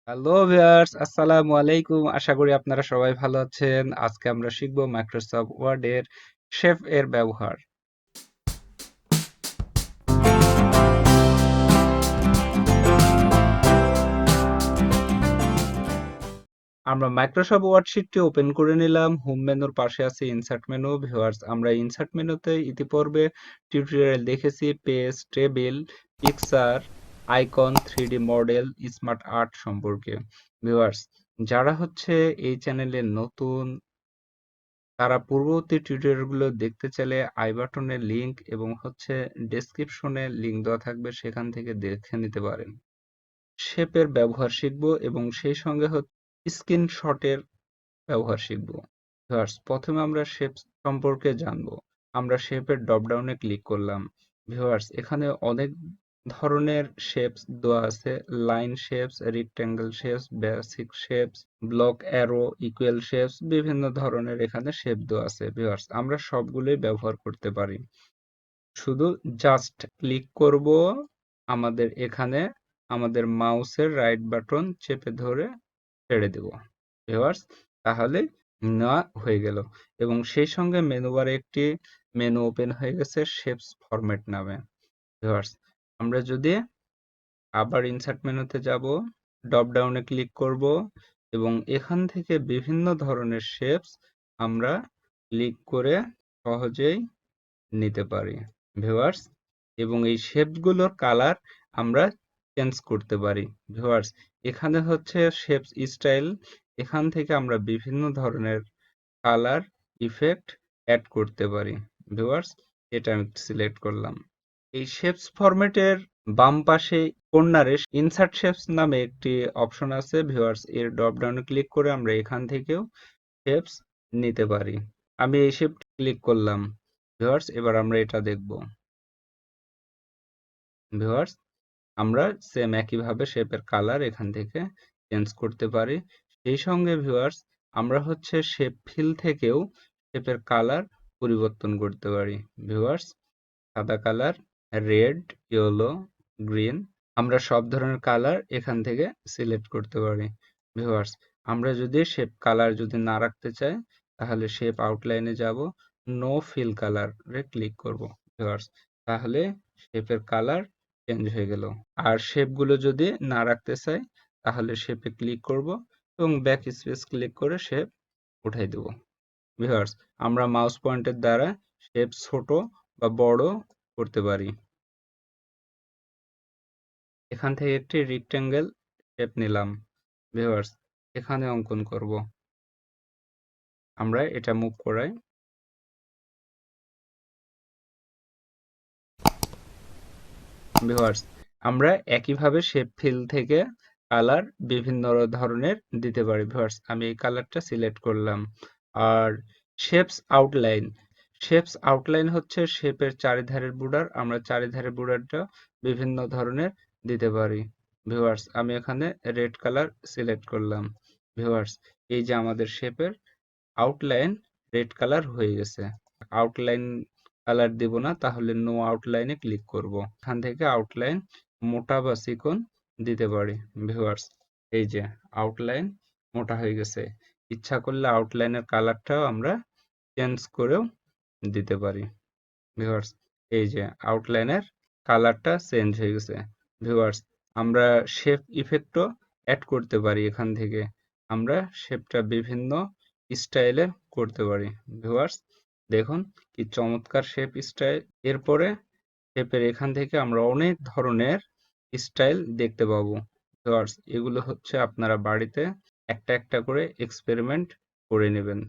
Hello viewers, আসসালামু আলাইকুম। আশা করি আপনারা সবাই ভালো আছেন। আজকে আমরা শিখব মাইক্রোসফট ওয়ার্ডের শেফ এর ব্যবহার। আমরা মাইক্রোসফট ওয়ার্ড শিটটি ওপেন করে নিলাম। হোম মেনুর পাশে আছে ইনসার্ট মেনু। ভিউয়ার্স, আমরা ইনসার্ট মেনুতে ইতিপূর্বে টিউটোরিয়াল দেখেছি page, table, picture, icon, 3D model, smart art সম্পর্কে। ভিউয়ার্স, যারা হচ্ছে এই চ্যানেলে নতুন, তারা পূর্ববর্তী টিউটোরিয়ালগুলো দেখতে চাইলে আই বাটনে লিংক এবং হচ্ছে ডেসক্রিপশনে লিংক দেওয়া থাকবে, সেখান থেকে দেখে নিতে পারেন। শেপের ব্যবহার শিখব এবং সেই সঙ্গে স্ক্রিনশটের ব্যবহার শিখব। ভিউয়ার্স, প্রথমে আমরা শেপ সম্পর্কে জানবো। আমরা শেপের ড্রপডাউনে ক্লিক করলাম। ভিউয়ার্স, এখানে অনেক ধরনের শেপস দেওয়া আছে। Line shapes, rectangle shapes, basic shapes, block arrow, equal shapes, বিভিন্ন ধরনের এখানে শেপ দেওয়া আছে। ভিউয়ার্স, আমরা সবগুলোই ব্যবহার করতে পারি। শুধু জাস্ট ক্লিক করব আমাদের এখানে, আমাদের মাউসের রাইট বাটন চেপে ধরে ছেড়ে দেব। ভিউয়ার্স, তাহলে নেওয়া হয়ে গেল এবং সেই সঙ্গে মেনু বারে একটি মেনু ওপেন হয়ে গেছে শেপস ফরম্যাট নামে। ভিউয়ার্স, আমরা যদি আবার ইনসার্ট মেনুতে যাব, ড্রপ ডাউনে ক্লিক করব এবং এখান থেকে বিভিন্ন ধরনের শেপস আমরা ক্লিক করে সহজেই নিতে পারি। ভিউয়ার্স, এবং এই শেপগুলোর কালার আমরা চেঞ্জ করতে পারি। ভিউয়ার্স, এখানে হচ্ছে শেপস স্টাইল, এখান থেকে আমরা বিভিন্ন ধরনের কালার ইফেক্ট অ্যাড করতে পারি। ভিউয়ার্স, এটা আমি সিলেক্ট করলাম। এই শেপস ফরম্যাটের বাম পাশে কর্নারে ইনসার্ট শেপস নামে একটি অপশন আছে। ভিউয়ার্স, এর ড্রপ ডাউনে ক্লিক করে আমরা এখান থেকেও শেপস নিতে পারি। আমি এই শেপ ক্লিক করলাম। ভিউয়ার্স, এবার আমরা এটা দেখব। ভিউয়ার্স, আমরা সেম একইভাবে শেপের কালার এখান থেকে চেঞ্জ করতে পারি। সেই সঙ্গে ভিউয়ার্স, আমরা হচ্ছে শেপ ফিল থেকেও শেপের কালার পরিবর্তন করতে পারি। ভিউয়ার্স, সাদা কালার, রেড, ইয়েলো, গ্রিন, আমরা সব ধরনের কালার এখান থেকে সিলেক্ট করতে পারি। ভিউয়ার্স, আমরা যদি শেপ কালার যদি না রাখতে চাই, তাহলে শেপ আউটলাইনে যাব, নো ফিল কালারে ক্লিক করব। ভিউয়ার্স, তাহলে শেপের কালার চেঞ্জ হয়ে গেল। আর শেপগুলো যদি না রাখতে চাই, তাহলে শেপে ক্লিক করব এবং ব্যাক স্পেস ক্লিক করে শেপ উঠাই দেব। ভিউয়ার্স, আমরা মাউস পয়েন্টার দ্বারা শেপ ছোট বা বড় করতে পারি। এখান থেকে একটি রেক্ট্যাঙ্গেল শেপ নিলাম। ভিউয়ার্স, এখানে অঙ্কন করব। আমরা এটা মুভ করাই। ভিউয়ার্স, আমরা একইভাবে শেপ ফিল থেকে কালার বিভিন্ন ধরনের দিতে পারি। ভিউয়ার্স, আমি এই কালারটা সিলেক্ট করলাম। আর শেপস আউটলাইন, শেপস আউটলাইন হচ্ছে শেপের চারিধারের বর্ডার, আমরা চারিধারের বর্ডারটা বিভিন্ন ধরনের দিতে পারি। ভিউয়ার্স, আমি এখানে রেড কালার সিলেক্ট করলাম। ভিউয়ার্স, এই যে আমাদের শেপের আউটলাইন রেড কালার হয়ে গেছে। আউটলাইন কালার দেব না, তাহলে নো আউটলাইনে ক্লিক করব। এখান থেকে আউটলাইন মোটা বা চিকন দিতে পারি। ভিউয়ার্স, এই যে আউটলাইন মোটা হয়ে গেছে। ইচ্ছা করলে আউটলাইনের কালারটাও আমরা চেঞ্জ করেও দিতে পারি। ভিউয়ার্স, এই যে আউটলাইনের কালারটা চেঞ্জ হয়ে গেছে। ভিউয়ার্স, আমরা শেপ ইফেক্টও অ্যাড করতে পারি। এখান থেকে আমরা শেপটা বিভিন্ন স্টাইলে করতে পারি। ভিউয়ার্স, দেখুন কি চমৎকার শেপ স্টাইল। এরপরে শেপের এখান থেকে আমরা অনেক ধরনের স্টাইল দেখতে পাবো। ভিউয়ার্স, এগুলো হচ্ছে আপনারা বাড়িতে একটা একটা করে এক্সপেরিমেন্ট করে নেবেন।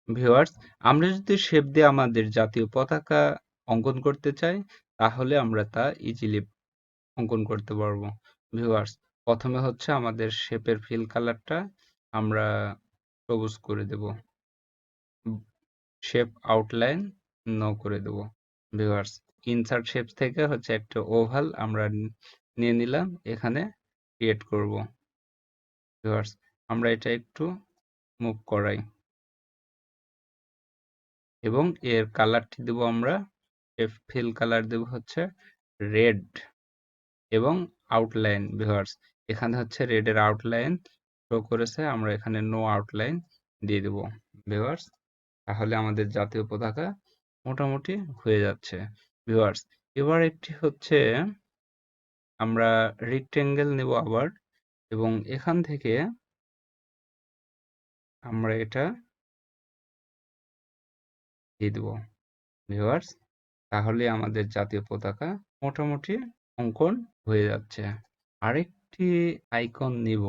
ভিউয়ার্স, আমরা যদি শেপ দিয়ে আমাদের জাতীয় পতাকা অঙ্কন করতে চাই, তাহলে আমরা তা ইজিলি অঙ্কন করতে পারবো। ভিউয়ার্স, প্রথমে হচ্ছে আমাদের শেপের ফিল কালারটা আমরা সবুজ করে দেব, শেপ আউটলাইন নো করে দেব। ভিউয়ার্স, ইনসার্ট শেপ থেকে হচ্ছে একটা ওভাল আমরা নিয়ে নিলাম, এখানে ক্রিয়েট করব। ভিউয়ার্স, আমরা এটা একটু মুভ করাই এবং এর কালারটি দেব আমরা, ফিল কালার দেব হচ্ছে রেড এবং আউটলাইন। ভিউয়ার্স, এখানে হচ্ছে রেডের আউটলাইন শো করেছে, আমরা এখানে নো আউটলাইন দিয়ে দেব ভিউয়ার্স। তাহলে আমাদের জাতীয় পতাকা মোটামুটি হয়ে যাচ্ছে ভিউয়ার্স। এবার একটি হচ্ছে আমরা রেক্টেঙ্গেল নেব আবার, এবং এখান থেকে আমরা এটা দিয়ে দেব ভিউয়ার্স। তাহলে আমাদের জাতীয় পতাকা মোটামুটি অঙ্কন হয়ে যাচ্ছে। আরেকটি আইকন নিব,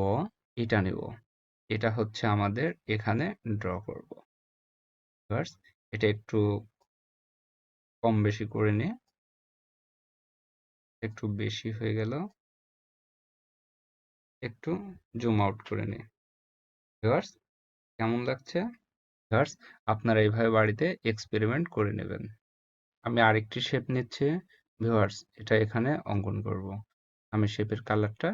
এটা নিব, এটা হচ্ছে আমাদের এখানে ড্র করব ভিউয়ার্স। এটা একটু কম বেশি করে নিয়ে, একটু বেশি হয়ে গেল, একটু জুম আউট করে নিই ভিউয়ার্স। কেমন লাগছে ভিউয়ার্স? আপনারা এইভাবে বাড়িতে এক্সপেরিমেন্ট করে নেবেন। আমি আরেকটি শেপ নিচ্ছি ভিউয়ার্স, এটা এখানে অঙ্কন করব। আমি শেপের কালারটা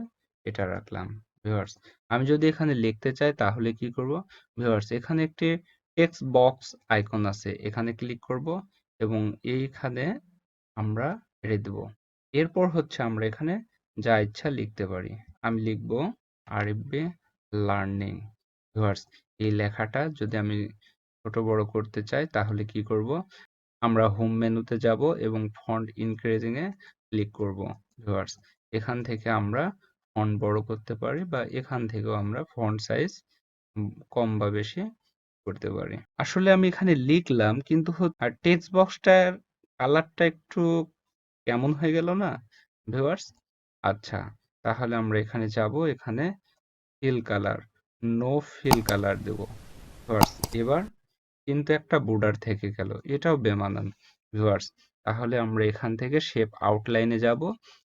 এটা রাখলাম ভিউয়ার্স। আমি যদি এখানে লিখতে চাই তাহলে কি করব ভিউয়ার্স? এখানে একটি টেক্সট বক্স আইকন আছে, এখানে ক্লিক করব এবং এইখানে আমরা রেখে দেব। এরপর হচ্ছে আমরা এখানে যা ইচ্ছা লিখতে পারি। আমি লিখব আরএফবি লার্নিং ভিউয়ার্স। এই লেখাটা যদি আমি ছোট বড় করতে চাই তাহলে কি করব? আমরা হোম মেনুতে যাব এবং ফন্ট ইনক্রিজিং এ ক্লিক করব ভিউয়ার্স। এখান থেকে আমরা ফন্ট বড় করতে পারি বা এখান থেকেও আমরা ফন্ট সাইজ কম বা বেশি করতে পারি। আসলে আমি এখানে লিখলাম কিন্তু আর টেক্সট বক্সটার কালারটা একটু কেমন হয়ে গেল না ভিউয়ার্স? আচ্ছা, তাহলে আমরা এখানে যাব, এখানে fill colour, no fill colour দেব ভিউয়ার্স। এবার কিন্তু একটা বর্ডার থেকে গেল, এটাও বেমানান ভিউয়ার্স। তাহলে আমরা এখান থেকে শেপ আউটলাইনে যাব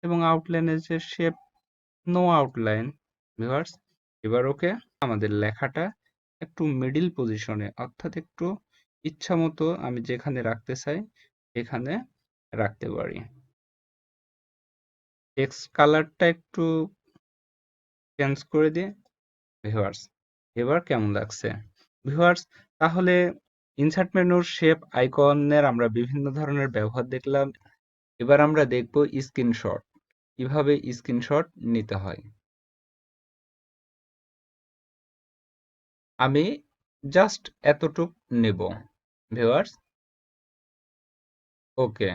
এবং আউটলাইনে যে শেপ নো আউটলাইন ভিউয়ার্স। এবার ওকে, আমাদের লেখাটা একটু মিডিল পজিশনে, অর্থাৎ একটু ইচ্ছা মতো আমি যেখানে রাখতে চাই এখানে রাখতে পারি। টেক্সট কালারটা একটু চেঞ্জ করে দিই ভিউয়ার্স। এবার কেমন লাগছে ভিউয়ার্স? তাহলে ইনসার্ট মেনুর শেপ আইকনের আমরা বিভিন্ন ধরনের ব্যবহার দেখলাম। এবার আমরা দেখব স্ক্রিনশট, কিভাবে স্ক্রিনশট নিতে হয়। আমি জাস্ট এতটুক নেব ভিউয়ার্স। ওকে,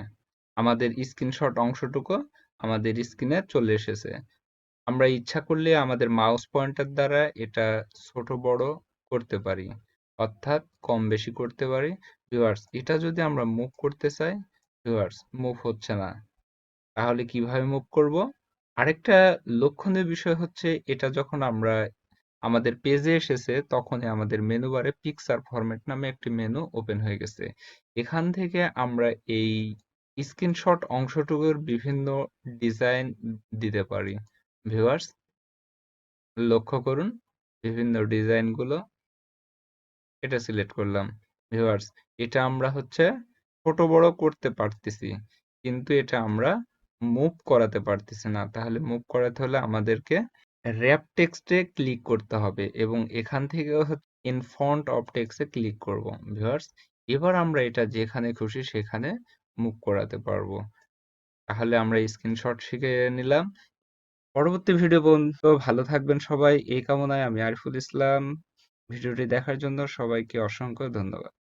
আমাদের স্ক্রিনশট অংশটুকু আমাদের স্ক্রিনে চলে এসেছে। আমরা ইচ্ছা করলে আমাদের মাউস পয়েন্টার দ্বারা এটা ছোট বড় করতে পারি, অর্থাৎ কম বেশি করতে পারি ভিউয়ার্স। এটা যদি আমরা মুভ করতে চাই ভিউয়ার্স, মুভ হচ্ছে না, তাহলে কিভাবে মুভ করব? আরেকটা লক্ষণীয় বিষয় হচ্ছে, এটা যখন আমরা আমাদের পেজে এসেছে তখনই আমাদের মেনু বারে পিকচার ফরম্যাট নামে একটি মেনু ওপেন হয়ে গেছে। এখান থেকে আমরা এই স্ক্রিনশট অংশটুকুর বিভিন্ন ডিজাইন দিতে পারি ভিউয়ার্স। লক্ষ্য করুন বিভিন্ন ডিজাইনগুলো, এটা সিলেক্ট করলাম ভিউয়ার্স। এটা আমরা হচ্ছে ছোট বড় করতে পারতেছি, কিন্তু এটা আমরা মুভ করাতে পারতেছি না। তাহলে মুভ করাতে হলে আমাদেরকে র‍্যাপ টেক্সটে ক্লিক করতে হবে এবং এখান থেকেও ইন ফন্ট অফ টেক্সটে ক্লিক করব ভিউয়ার্স। এবার আমরা এটা যেখানে খুশি সেখানে মুভ করাতে পারবো। তাহলে আমরা স্ক্রিনশট শিখে নিলাম। পরবর্তী ভিডিও পর্যন্ত ভালো থাকবেন সবাই, এই কামনায় আমি আরিফুল ইসলাম। ভিডিওটি দেখার জন্য সবাইকে অসংখ্য ধন্যবাদ।